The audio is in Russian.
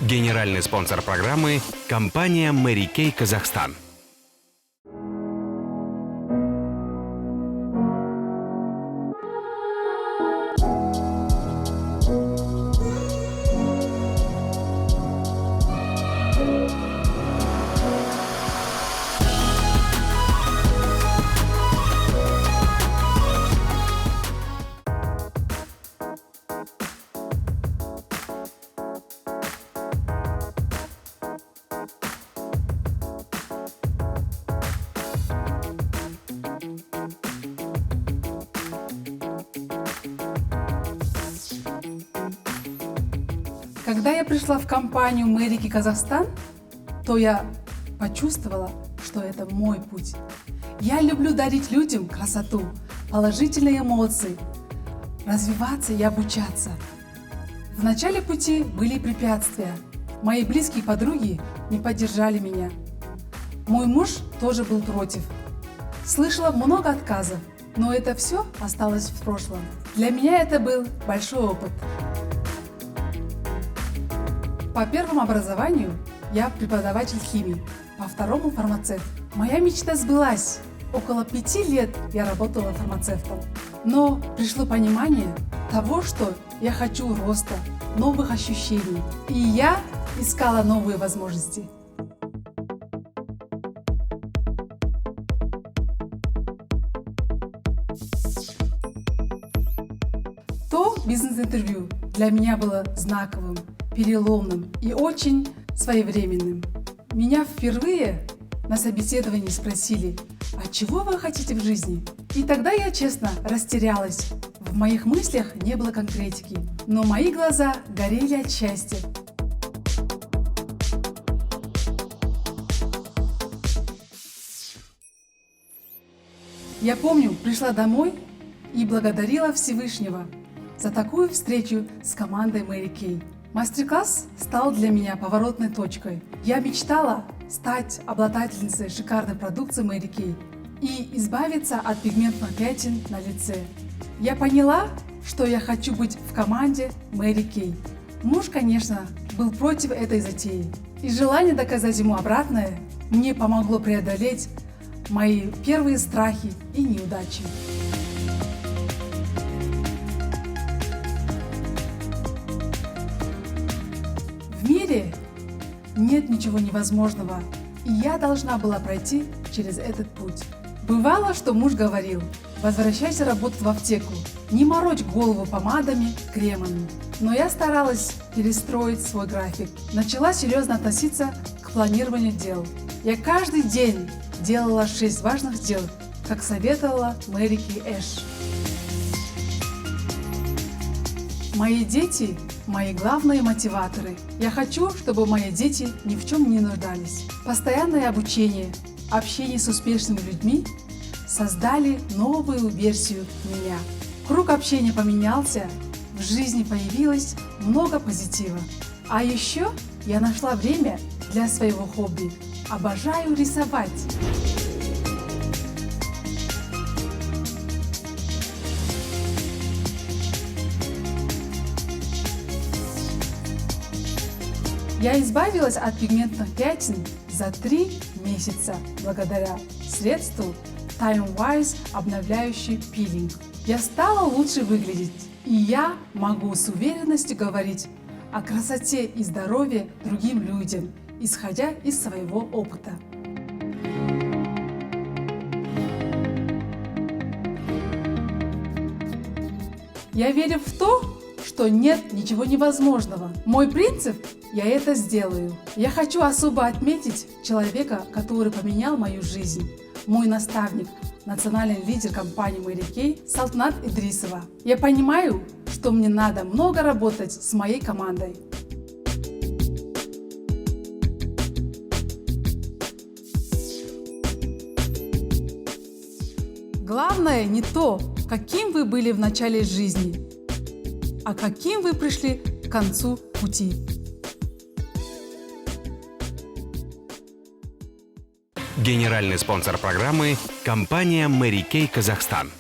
Генеральный спонсор программы – компания Mary Kay Казахстан. Когда я пришла в компанию Mary Kay Казахстан, то я почувствовала, что это мой путь. Я люблю дарить людям красоту, положительные эмоции, развиваться и обучаться. В начале пути были препятствия. Мои близкие подруги не поддержали меня. Мой муж тоже был против. Слышала много отказов, но это все осталось в прошлом. Для меня это был большой опыт. По первому образованию я преподаватель химии, по второму фармацевт. Моя мечта сбылась. Около 5 лет я работала фармацевтом. Но пришло понимание того, что я хочу роста, новых ощущений. И я искала новые возможности. То бизнес-интервью для меня было знаковым, переломным и очень своевременным. Меня впервые на собеседовании спросили: «А чего вы хотите в жизни?» И тогда я честно растерялась. В моих мыслях не было конкретики, но мои глаза горели от счастья. Я помню, пришла домой и благодарила Всевышнего за такую встречу с командой Mary Kay. Мастер-класс стал для меня поворотной точкой. Я мечтала стать обладательницей шикарной продукции Mary Kay и избавиться от пигментных пятен на лице. Я поняла, что я хочу быть в команде Mary Kay. Муж, конечно, был против этой затеи, и желание доказать ему обратное мне помогло преодолеть мои первые страхи и неудачи. В мире нет ничего невозможного, и я должна была пройти через этот путь. Бывало, что муж говорил: «Возвращайся работать в аптеку, не морочь голову помадами, кремами». Но я старалась перестроить свой график, начала серьезно относиться к планированию дел. Я каждый день делала 6 важных дел, как советовала Mary Kay Эш. Мои дети – мои главные мотиваторы. Я хочу, чтобы мои дети ни в чем не нуждались. Постоянное обучение, общение с успешными людьми создали новую версию меня. Круг общения поменялся, в жизни появилось много позитива. А еще я нашла время для своего хобби. Обожаю рисовать. Я избавилась от пигментных пятен за 3 месяца благодаря средству Time Wise обновляющий пилинг. Я стала лучше выглядеть, и я могу с уверенностью говорить о красоте и здоровье другим людям, исходя из своего опыта. Я верю в то, что нет ничего невозможного. Мой принцип – я это сделаю. Я хочу особо отметить человека, который поменял мою жизнь. Мой наставник, национальный лидер компании Mary Kay Салтанат Идрисова. Я понимаю, что мне надо много работать с моей командой. Главное не то, каким вы были в начале жизни, а каким вы пришли к концу пути. Генеральный спонсор программы – компания Mary Kay Казахстан.